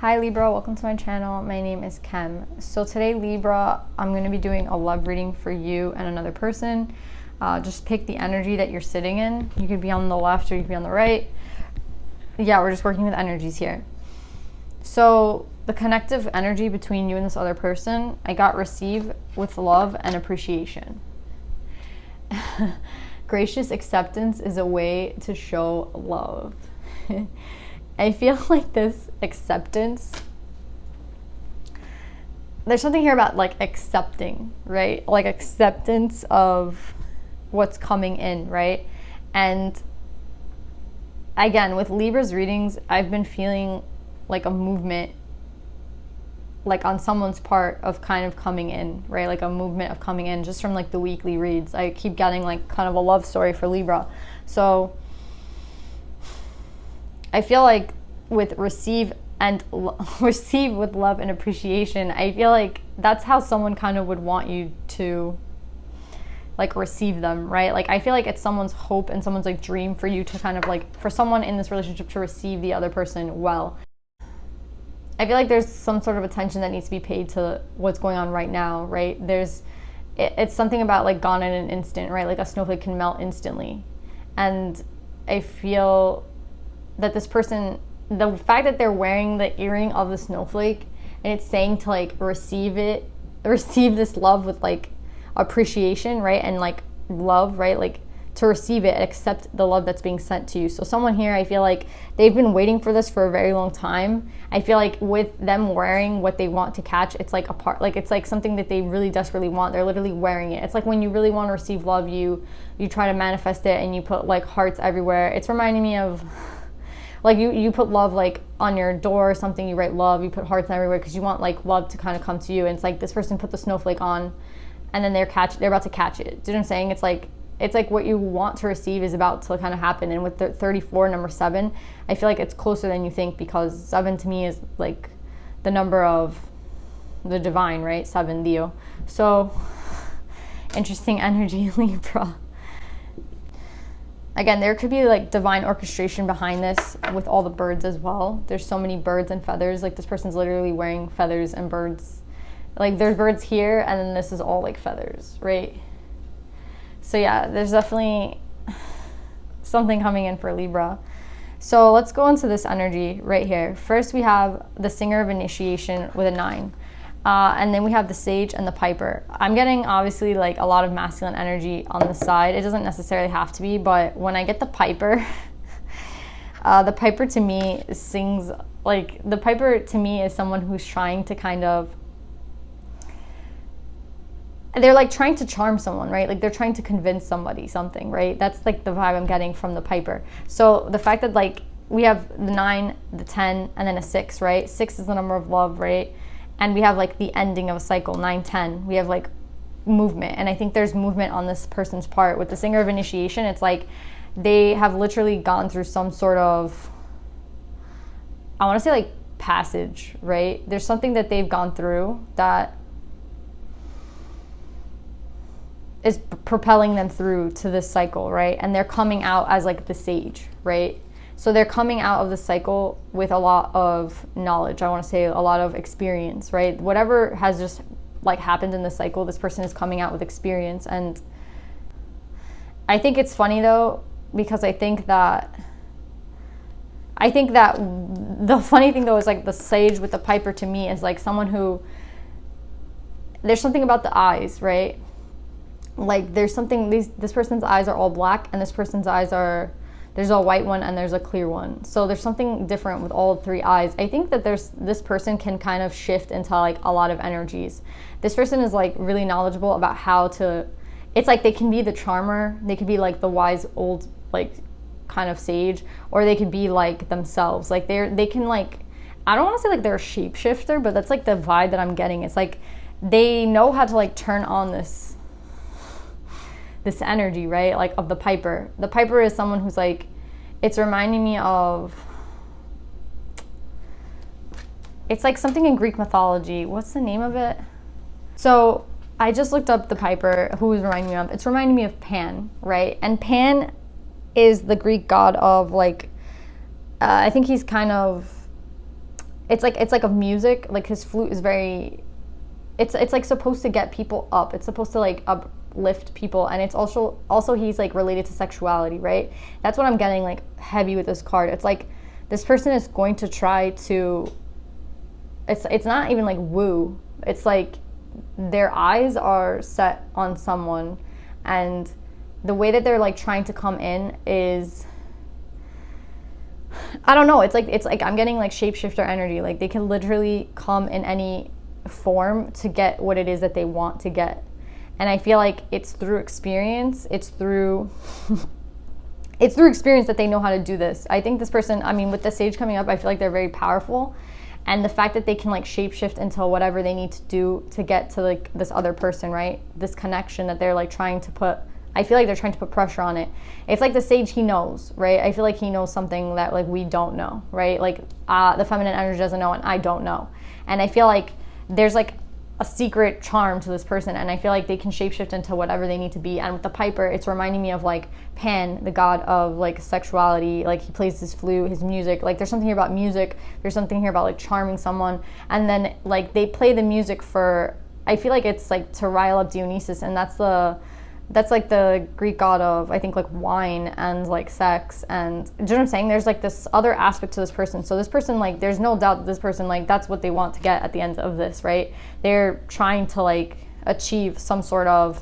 Hi Libra, welcome to my channel. My name is Kem. So today Libra, I'm going to be doing a love reading for you and another person. Just pick the energy that you're sitting in. You could be on the left or you could be on the right. Yeah, we're just working with energies here. So the connective energy between you and this other person, I got receive with love and appreciation. Gracious acceptance is a way to show love. I feel like this acceptance, there's something here about like accepting, right? Like acceptance of what's coming in, right? And again, with Libra's readings, I've been feeling like a movement, like on someone's part of kind of coming in, right? Like a movement of coming in just from like the weekly reads. I keep getting like kind of a love story for Libra. So I feel like with receive with love and appreciation, I feel like that's how someone kind of would want you to like receive them, right? Like I feel like it's someone's hope and someone's like dream for you to kind of like, for someone in this relationship to receive the other person well. I feel like there's some sort of attention that needs to be paid to what's going on right now, right? It's something about like gone in an instant, right? Like a snowflake can melt instantly. And I feel that this person, the fact that they're wearing the earring of the snowflake and it's saying to like receive this love with like appreciation, right? And like love, right? Like to receive it and accept the love that's being sent to you. So someone here, I feel like they've been waiting for this for a very long time. I feel like with them wearing what they want to catch, it's like a part, like it's like something that they really desperately want. They're literally wearing it. It's like when you really want to receive love, you try to manifest it and you put like hearts everywhere. It's reminding me of like you put love like on your door or something, you write love, you put hearts everywhere because you want like love to kind of come to you. And it's like this person put the snowflake on and then they're about to catch it. Do you know what I'm saying? It's like what you want to receive is about to kind of happen. And with the 34, number 7, I feel like it's closer than you think, because 7 to me is like the number of the divine, right? 7, Dio. So interesting energy, Libra. Again, there could be like divine orchestration behind this with all the birds as well. There's so many birds and feathers. Like this person's literally wearing feathers and birds. Like there's birds here and then this is all like feathers, right? So yeah, there's definitely something coming in for Libra. So let's go into this energy right here. First we have the Singer of Initiation with a 9. And then we have the Sage and the Piper. I'm getting obviously like a lot of masculine energy on the side. It doesn't necessarily have to be, but when I get the Piper, the Piper to me sings, like the Piper to me is someone who's trying to kind of, they're like trying to charm someone, right? Like they're trying to convince somebody something, right? That's like the vibe I'm getting from the Piper. So the fact that like we have the 9, the 10, and then a 6, right? 6 is the number of love, right? And we have like the ending of a cycle, 9, 10. We have like movement. And I think there's movement on this person's part. With the Singer of Initiation, it's like they have literally gone through some sort of, I want to say like passage, right? There's something that they've gone through that is propelling them through to this cycle, right? And they're coming out as like the Sage, right? So they're coming out of the cycle with a lot of knowledge. I want to say a lot of experience, right? Whatever has just like happened in the cycle, this person is coming out with experience. And I think it's funny though, because I think that the funny thing though is like the Sage with the Piper to me is like someone who, there's something about the eyes, right? Like there's something, this person's eyes are all black and this person's eyes are, there's a white one and there's a clear one. So there's something different with all 3 eyes. I think that this person can kind of shift into like a lot of energies. This person is like really knowledgeable about how to, it's like they can be the charmer, they could be like the wise old like kind of sage, or they could be like themselves. Like they can like, I don't want to say like they're a shapeshifter, but that's like the vibe that I'm getting. It's like they know how to like turn on this energy, right? Like of the Piper. The Piper is someone who's like, it's reminding me of, it's like something in Greek mythology. What's the name of it? So I just looked up the Piper, who is reminding me of, it's reminding me of Pan, right? And Pan is the Greek god of like, I think he's kind of it's like a music, like his flute is very, it's like supposed to get people up. It's supposed to like uplift people, and it's also he's like related to sexuality, right? That's what I'm getting like heavy with this card. It's like this person is going to try to, it's not even like woo. It's like their eyes are set on someone, and the way that they're like trying to come in is, I don't know, it's like I'm getting like shapeshifter energy. Like they can literally come in any form to get what it is that they want to get. And I feel like it's through experience, it's through experience that they know how to do this. I think this person, I mean, with the Sage coming up, I feel like they're very powerful. And the fact that they can like shapeshift into whatever they need to do to get to like this other person, right? This connection that they're like trying to put, I feel like they're trying to put pressure on it. It's like the Sage, he knows, right? I feel like he knows something that like we don't know, right? Like the feminine energy doesn't know and I don't know. And I feel like there's like a secret charm to this person, and I feel like they can shapeshift into whatever they need to be. And with the Piper, it's reminding me of like Pan, the god of like sexuality. Like he plays his flute, his music. Like there's something here about music. There's something here about like charming someone. And then like they play the music for, I feel like it's like to rile up Dionysus, and that's like the Greek god of, I think, like wine and like sex. And do you know what I'm saying? There's like this other aspect to this person. So this person, like, there's no doubt that this person, like, that's what they want to get at the end of this, right? They're trying to like achieve some sort of,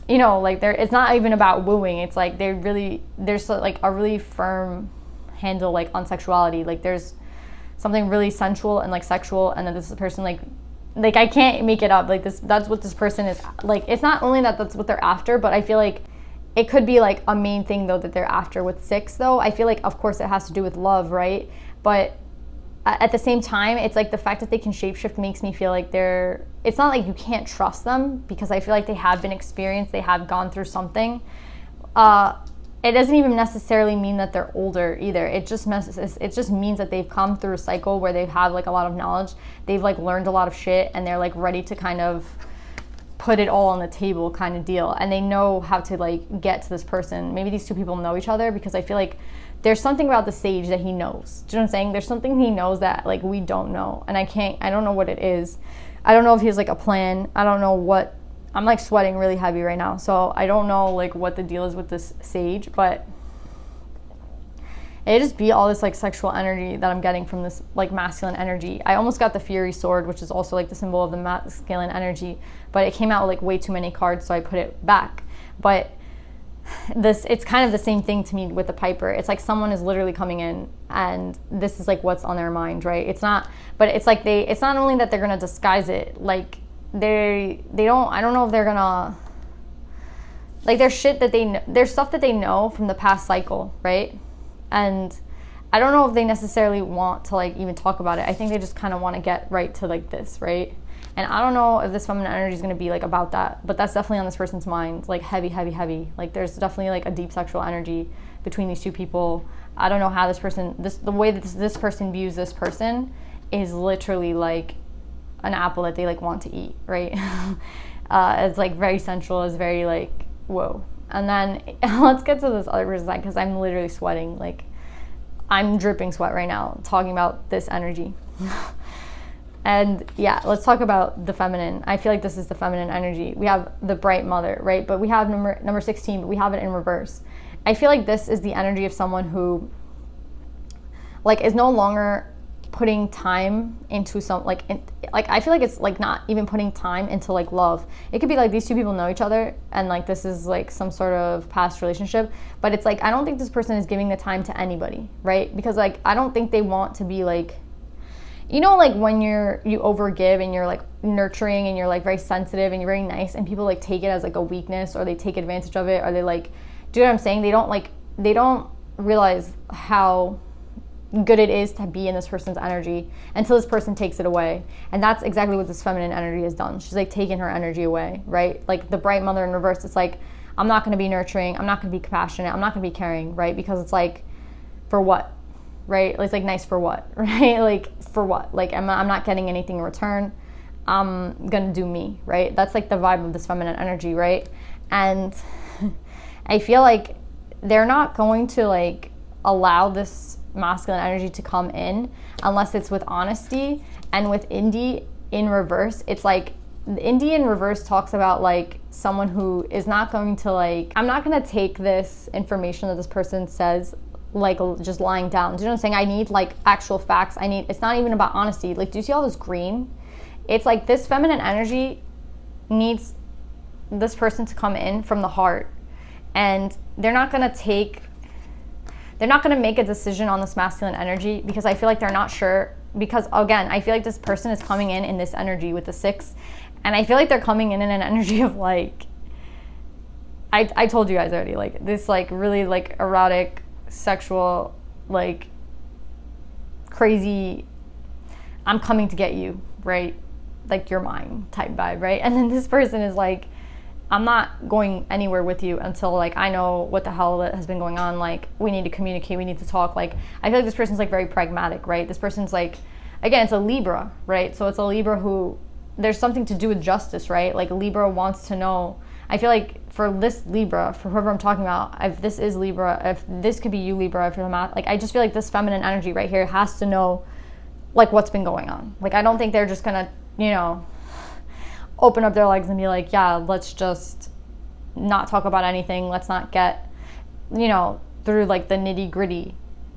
you know, like it's not even about wooing. It's like there's like a really firm handle like on sexuality. Like there's something really sensual and like sexual, and then this person like I can't make it up. Like that's what this person is like. It's not only that that's what they're after, but I feel like it could be like a main thing though that they're after with 6 though. I feel like of course it has to do with love, right? But at the same time, it's like the fact that they can shapeshift makes me feel like it's not like you can't trust them, because I feel like they have been experienced, they have gone through something. It doesn't even necessarily mean that they're older either. It just means that they've come through a cycle where they've had like a lot of knowledge. They've like learned a lot of shit, and they're like ready to kind of put it all on the table kind of deal. And they know how to like get to this person. Maybe these two people know each other, because I feel like there's something about the Sage that he knows. Do you know what I'm saying? There's something he knows that like we don't know. And I don't know what it is. I don't know if he has like a plan. I don't know what. I'm like sweating really heavy right now, so I don't know like what the deal is with this Sage, but it just be all this like sexual energy that I'm getting from this like masculine energy. I almost got the Fury Sword, which is also like the symbol of the masculine energy, but it came out with like way too many cards, so I put it back. But it's kind of the same thing to me with the Piper. It's like someone is literally coming in, and this is like what's on their mind, right? It's not, but it's like it's not only that they're gonna disguise it, like they don't, I don't know if they're gonna, like there's shit that there's stuff that they know from the past cycle, right? And I don't know if they necessarily want to like even talk about it. I think they just kind of want to get right to like this, right? And I don't know if this feminine energy is going to be like about that, but that's definitely on this person's mind, like heavy. Like there's definitely like a deep sexual energy between these two people. I don't know how the way that this person views this person is literally like an apple that they like want to eat, right? It's like very sensual, it's very like whoa. And then let's get to this other person side, because I'm literally sweating, like I'm dripping sweat right now talking about this energy. And yeah, let's talk about the feminine. I feel like this is the feminine energy. We have the bright mother, right? But we have number 16, but we have it in reverse. I feel like this is the energy of someone who like is no longer putting time into some like I feel like it's like not even putting time into like love. It could be like these two people know each other, and like this is like some sort of past relationship, but it's like I don't think this person is giving the time to anybody, right? Because like I don't think they want to be like, you know, like when you overgive and you're like nurturing and you're like very sensitive and you're very nice, and people like take it as like a weakness, or they take advantage of it, or they like, do you know what I'm saying? They don't realize how good it is to be in this person's energy until this person takes it away. And that's exactly what this feminine energy has done. She's like taken her energy away, right? Like the bright mother in reverse, it's like, I'm not going to be nurturing, I'm not going to be compassionate, I'm not going to be caring, right? Because it's like, for what, right? It's like, nice for what, right? Like for what? Like I'm not getting anything in return. I'm going to do me, right? That's like the vibe of this feminine energy, right? And I feel like they're not going to like allow this masculine energy to come in unless it's with honesty. And with Indy in reverse, it's like the Indy in reverse talks about like someone who is not going to like, I'm not going to take this information that this person says like just lying down. Do you know what I'm saying? I need like actual facts. It's not even about honesty. Like, do you see all this green? It's like this feminine energy needs this person to come in from the heart, and they're not going to make a decision on this masculine energy because I feel like they're not sure, because again, I feel like this person is coming in this energy with the 6, and I feel like they're coming in an energy of like, I told you guys already, like this like really like erotic, sexual, like crazy, I'm coming to get you, right? Like you're mine type vibe, right? And then this person is like, I'm not going anywhere with you until like I know what the hell has been going on. Like we need to communicate, we need to talk. Like I feel like this person's like very pragmatic, right? This person's like, again, it's a Libra, right? So it's a Libra who, there's something to do with justice, right? Like Libra wants to know. I feel like for this Libra, for whoever I'm talking about, if this is Libra, if this could be you Libra, if you're the like I just feel like this feminine energy right here has to know like what's been going on. Like I don't think they're just gonna, you know, open up their legs and be like, yeah, let's just not talk about anything. Let's not get, you know, through like the nitty gritty.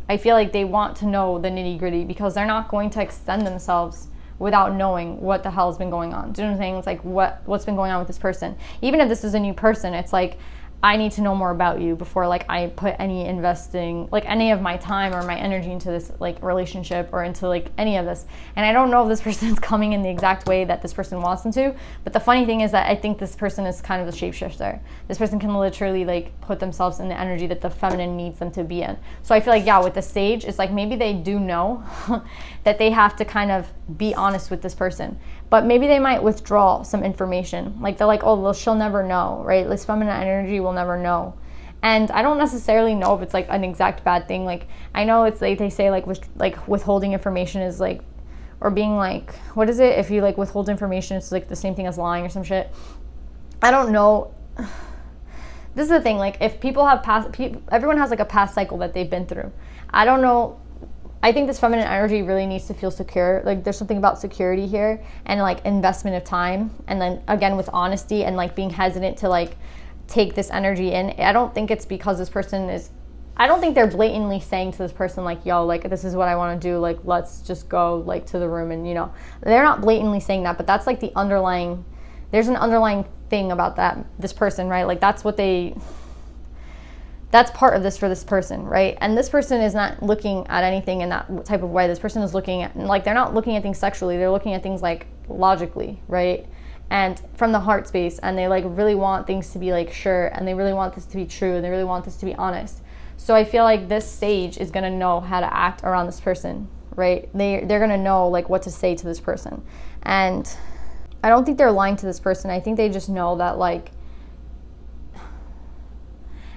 I feel like they want to know the nitty gritty because they're not going to extend themselves without knowing what the hell has been going on. Do you know what I'm saying? It's like what's been going on with this person. Even if this is a new person, it's like, I need to know more about you before like I put any of my time or my energy into this like relationship or into like any of this. And I don't know if this person is coming in the exact way that this person wants them to, but the funny thing is that I think this person is kind of a shapeshifter. This person can literally like put themselves in the energy that the feminine needs them to be in. So I feel like, yeah, with the Sage, it's like maybe they do know that they have to kind of be honest with this person, but maybe they might withdraw some information. Like they're like, oh, well, she'll never know, right? This feminine energy will never know. And I don't necessarily know if it's like an exact bad thing. Like I know it's like they say like withholding information is like, or being like, what is it? If you like withhold information, it's like the same thing as lying or some shit. I don't know. This is the thing. Like if people have everyone has like a past cycle that they've been through. I don't know. I think this feminine energy really needs to feel secure. Like there's something about security here and like investment of time. And then again, with honesty and like being hesitant to like take this energy in. I don't think it's because this person is, I don't think they're blatantly saying to this person like, yo, like this is what I want to do. Like, let's just go like to the room. And you know, they're not blatantly saying that, but that's like the underlying, there's an underlying thing about this person, right? Like that's part of this for this person, right? And this person is not looking at anything in that type of way. This person is looking at, like, they're not looking at things sexually. They're looking at things like logically, right? And from the heart space, and they like really want things to be like sure, and they really want this to be true, and they really want this to be honest. So I feel like this Sage is gonna know how to act around this person, right? They're gonna know like what to say to this person. And I don't think they're lying to this person. I think they just know that like,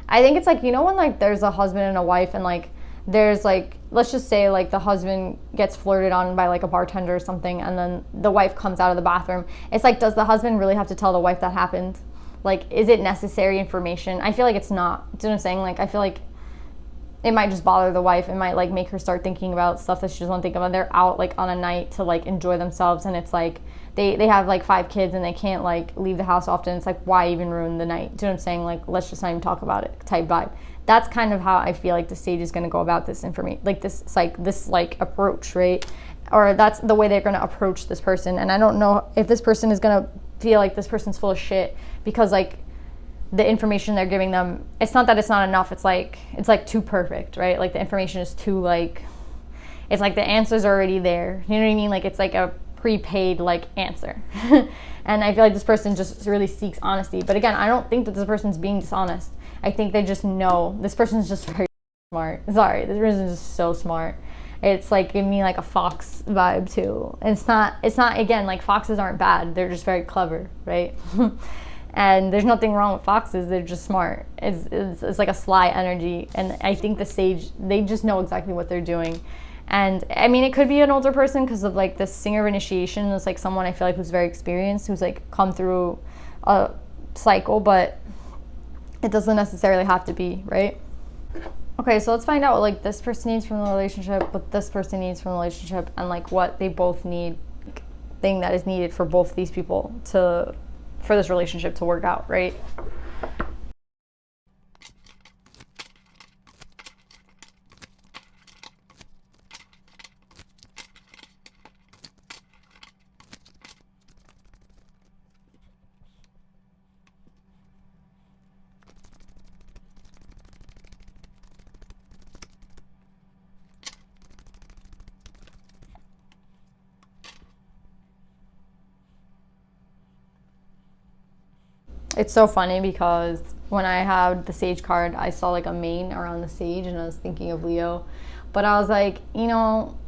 I think it's like, you know, when like there's a husband and a wife and like there's like, let's just say like the husband gets flirted on by like a bartender or something, and then the wife comes out of the bathroom. It's like, does the husband really have to tell the wife that happened? Like, is it necessary information? I feel like it's not. Do you know what I'm saying? Like, I feel like it might just bother the wife. It might like make her start thinking about stuff that she doesn't want to think about. They're out like on a night to like enjoy themselves, and it's like they have like 5 kids and they can't like leave the house often. It's like, why even ruin the night? Do you know what I'm saying? Like, let's just not even talk about it type vibe. That's kind of how I feel like the Sage is going to go about this information, like this approach, right? Or that's the way they're going to approach this person. And I don't know if this person is going to feel like this person's full of shit because like the information they're giving them, it's not that it's not enough. It's like too perfect, right? Like the information is too like, it's like the answer's already there. You know what I mean? Like it's like a prepaid like answer. And I feel like this person just really seeks honesty. But again, I don't think that this person's being dishonest. I think they just know this person's just very smart. Sorry, this person's just so smart. It's like giving me like a fox vibe too. And it's not again, like foxes aren't bad. They're just very clever, right? And there's nothing wrong with foxes. They're just smart. It's like a sly energy. And I think the Sage, they just know exactly what they're doing. And I mean, it could be an older person because of like the singer of initiation. It's like someone I feel like who's very experienced, who's like come through a cycle, but it doesn't necessarily have to be, right? Okay, so let's find out what like this person needs from the relationship, what this person needs from the relationship, and like what they both need, thing that is needed for both these people to, for this relationship to work out, right? It's so funny because when I had the sage card, I saw like a mane around the sage and I was thinking of Leo. But I was like, you know,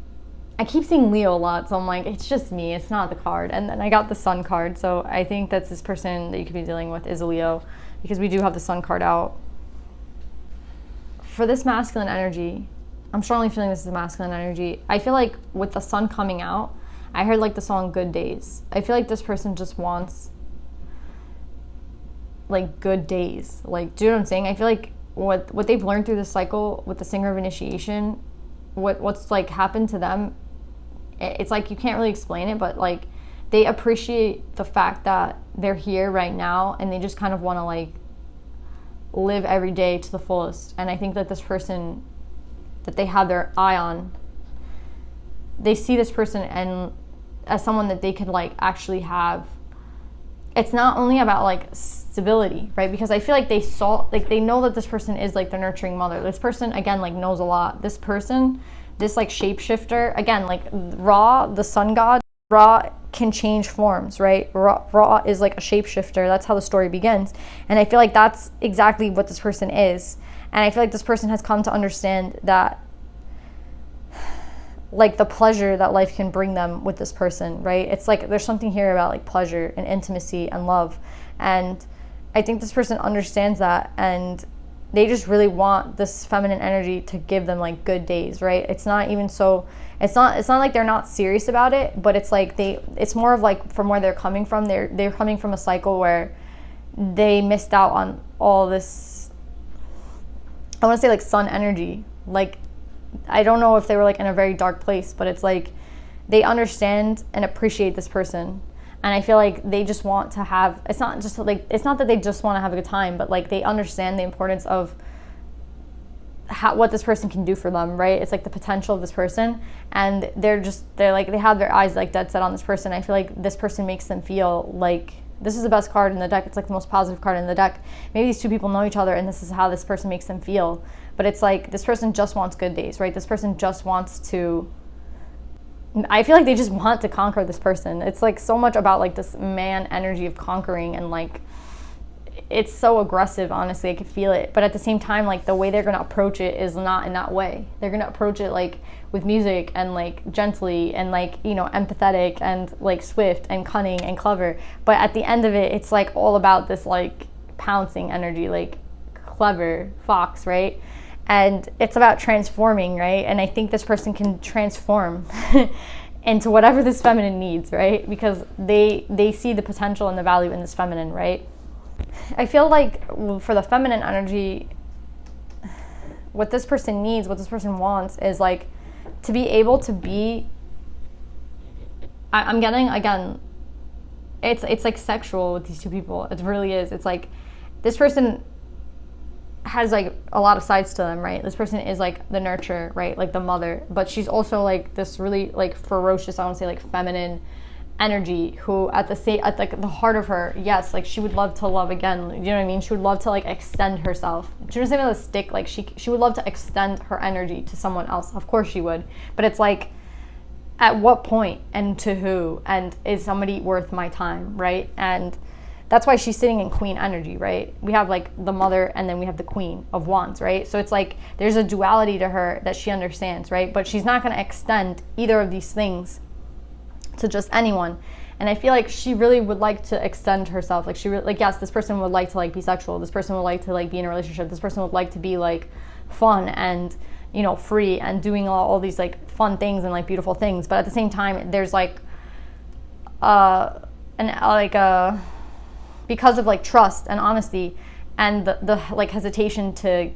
I keep seeing Leo a lot, so I'm like, it's just me, it's not the card. And then I got the sun card, so I think that this person that you could be dealing with is a Leo because we do have the sun card out. For this masculine energy, I'm strongly feeling this is a masculine energy. I feel like with the sun coming out, I heard like the song Good Days. I feel like this person just wants like good days. Like, do you know what I'm saying? I feel like what they've learned through this cycle with the Singer of Initiation, what's like happened to them, it's like you can't really explain it, but like they appreciate the fact that they're here right now and they just kind of want to like live every day to the fullest. And I think that this person that they have their eye on, they see this person and as someone that they could like actually have. It's not only about like stability, right? Because I feel like they know that this person is like the nurturing mother. This person again like knows a lot. This person, this like shapeshifter, again like Ra, the sun god, Ra can change forms, right? Ra is like a shapeshifter. That's how the story begins. And I feel like that's exactly what this person is. And I feel like this person has come to understand that like the pleasure that life can bring them with this person, right? It's like there's something here about like pleasure and intimacy and love. And I think this person understands that and they just really want this feminine energy to give them like good days, right? It's not even so, it's not like they're not serious about it, but it's like it's more of like from where they're coming from. They're coming from a cycle where they missed out on all this, I want to say like sun energy. Like, I don't know if they were like in a very dark place, but it's like they understand and appreciate this person. And I feel like they just want to have, it's not that they just want to have a good time, but like they understand the importance of what this person can do for them, right? It's like the potential of this person, and they're like, they have their eyes like dead set on this person. I feel like this person makes them feel like this is the best card in the deck. It's like the most positive card in the deck. Maybe these two people know each other and this is how this person makes them feel. But it's like this person just wants good days, right? This person just wants to, I feel like they just want to conquer this person. It's like so much about like this man energy of conquering, and like it's so aggressive, honestly. I could feel it. But at the same time, like the way they're gonna approach it is not in that way. They're gonna approach it like with music and like gently and like, you know, empathetic and like swift and cunning and clever. But at the end of it, it's like all about this like pouncing energy, like clever fox, right? And it's about transforming, right? And I think this person can transform into whatever this feminine needs, right? Because they see the potential and the value in this feminine, right? I feel like for the feminine energy, what this person needs, what this person wants is like to be able to be, I'm getting, again, it's like sexual with these two people. It really is. It's like this person has like a lot of sides to them, right? This person is like the nurturer, right? Like the mother, but she's also like this really like ferocious, I want to say like feminine energy who at like the heart of her, yes, like she would love to love again. You know what I mean? She would love to like extend herself. She was saying with a stick, like she would love to extend her energy to someone else. Of course she would, but it's like at what point and to who, and is somebody worth my time, right? And that's why she's sitting in queen energy, right? We have like the mother and then we have the queen of wands, right? So it's like there's a duality to her that she understands, right? But she's not going to extend either of these things to just anyone. And I feel like she really would like to extend herself. Like yes, this person would like to like be sexual. This person would like to like be in a relationship. This person would like to be like fun and, you know, free and doing all these like fun things and like beautiful things. But at the same time, there's like because of like trust and honesty and the like hesitation to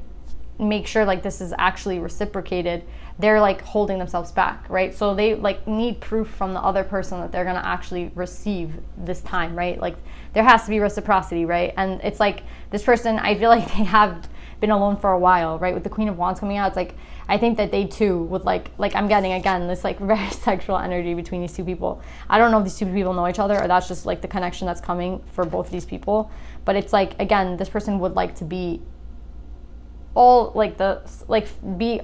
make sure like this is actually reciprocated, they're like holding themselves back, right? So they like need proof from the other person that they're gonna actually receive this time, right? Like there has to be reciprocity, right? And it's like this person, I feel like they have been alone for a while, right? With the Queen of Wands coming out, it's like I think that they too would like I'm getting again this like very sexual energy between these two people. I don't know if these two people know each other or that's just like the connection that's coming for both these people, but it's like again, this person would like to be all like be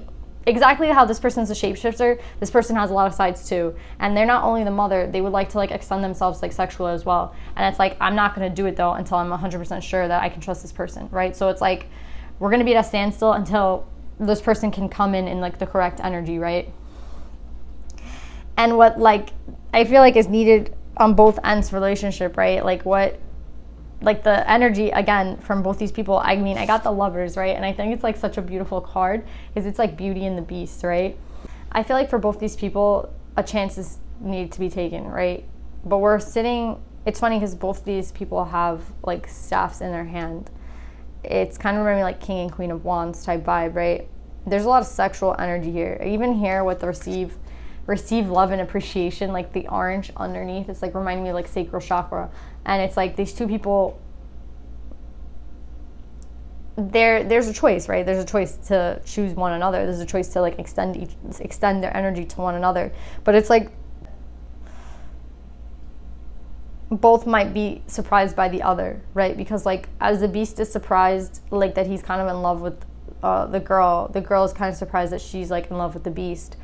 exactly how this person's a shapeshifter. This person has a lot of sides too, and they're not only the mother, they would like to like extend themselves like sexually as well. And it's like I'm not going to do it though until I'm 100% sure that I can trust this person, right? So it's like we're going to be at a standstill until this person can come in like the correct energy, right? And what like I feel like is needed on both ends relationship, right? Like what like the energy again from both these people. I mean, I got the Lovers, right? And I think it's like such a beautiful card because it's like Beauty and the Beast, right? I feel like for both these people a chance is needed to be taken, right? But we're sitting, it's funny because both these people have like staffs in their hand. It's kind of reminding me like King and Queen of Wands type vibe, right? There's a lot of sexual energy here. Even here with the receive love and appreciation, like the orange underneath, it's like reminding me of like sacral chakra. And it's like these two people, there's a choice, right? There's a choice to choose one another. There's a choice to like extend their energy to one another. But it's like both might be surprised by the other, right? Because like as the Beast is surprised like that he's kind of in love with the girl is kind of surprised that she's like in love with the Beast.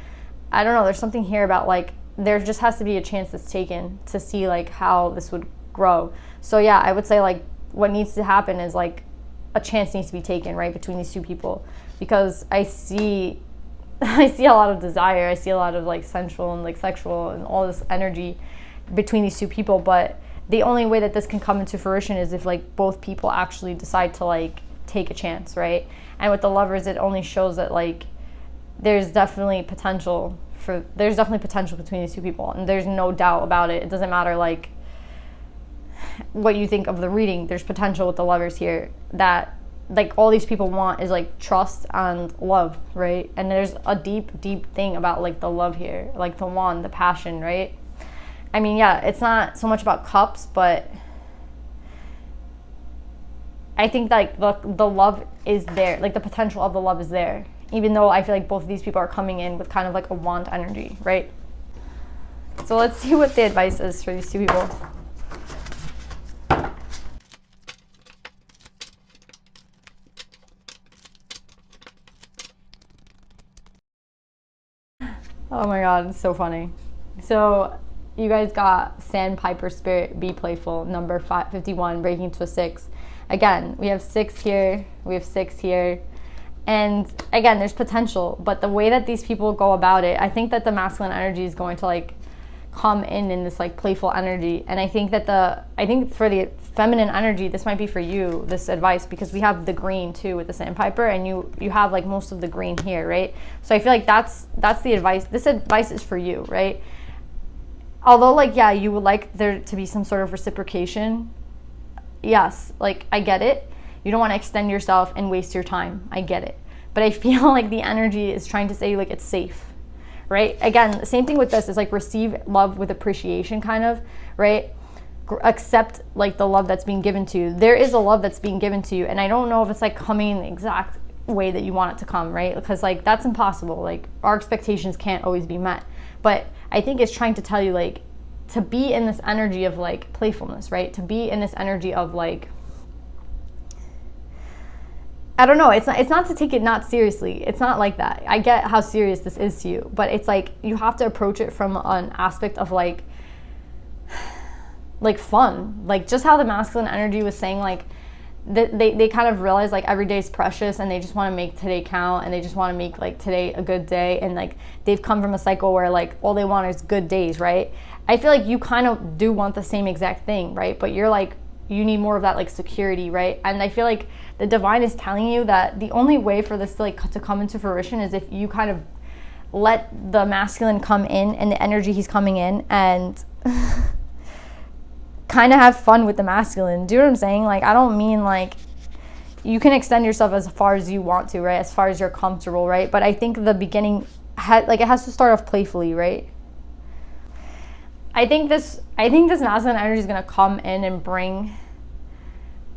I don't know, there's something here about like there just has to be a chance that's taken to see like how this would grow. So yeah, I would say like what needs to happen is like a chance needs to be taken, right, between these two people, because I see a lot of desire, I see a lot of like sensual and like sexual and all this energy between these two people. But the only way that this can come into fruition is if like both people actually decide to like take a chance, right? And with the Lovers, it only shows that like there's definitely potential between these two people, and there's no doubt about it. It doesn't matter like what you think of the reading, there's potential with the Lovers here that like all these people want is like trust and love, right? And there's a deep thing about like the love here, like the wand, the passion, right? I mean, yeah, it's not so much about cups, but I think like the love is there, like the potential of the love is there, even though I feel like both of these people are coming in with kind of like a wand energy, right? So let's see what the advice is for these two people. Oh my god, it's so funny. So you guys got Sandpiper Spirit, Be Playful, number 51, breaking to a 6. Again, we have 6 here, we have 6 here. And again, there's potential, but the way that these people go about it, I think that the masculine energy is going to like come in this like playful energy. And I think that I think for the feminine energy, this might be for you, this advice, because we have the green too with the Sandpiper, and you have like most of the green here, right? So I feel like that's the advice. This advice is for you, right? Although like, yeah, you would like there to be some sort of reciprocation. Yes, like I get it. You don't want to extend yourself and waste your time. I get it. But I feel like the energy is trying to say like it's safe, right? Again, the same thing with this is like receive love with appreciation kind of, right? Accept like the love that's being given to you. There is a love that's being given to you, and I don't know if it's like coming in the exact way that you want it to come, right? Because like that's impossible. Like our expectations can't always be met. But I think it's trying to tell you like to be in this energy of like playfulness, right? To be in this energy of like, I don't know, it's not to take it not seriously. It's not like that. I get how serious this is to you, but it's like you have to approach it from an aspect of like fun. Like just how the masculine energy was saying like they kind of realize like every day is precious, and they just want to make today count, and they just want to make like today a good day, and like they've come from a cycle where like all they want is good days, right? I feel like you kind of do want the same exact thing, right? But you're like, you need more of that like security, right? And I feel like the divine is telling you that the only way for this to come into fruition is if you kind of let the masculine come in and the energy he's coming in, and kind of have fun with the masculine. Do you know what I'm saying? Like, I don't mean like you can extend yourself as far as you want to, right? As far as you're comfortable, right? But I think the beginning, it has to start off playfully, right? I think this masculine energy is going to come in and bring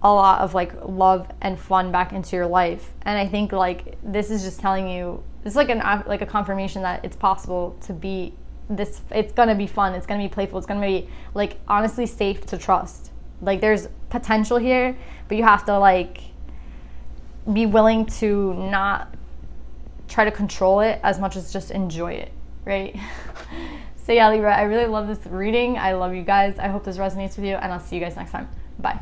a lot of like love and fun back into your life. And I think like this is just telling you, it's like a confirmation that it's possible to be this. It's going to be fun. It's going to be playful. It's going to be like honestly safe to trust. Like there's potential here, but you have to like be willing to not try to control it as much as just enjoy it, right? So yeah, Libra, I really love this reading. I love you guys. I hope this resonates with you, and I'll see you guys next time. Bye.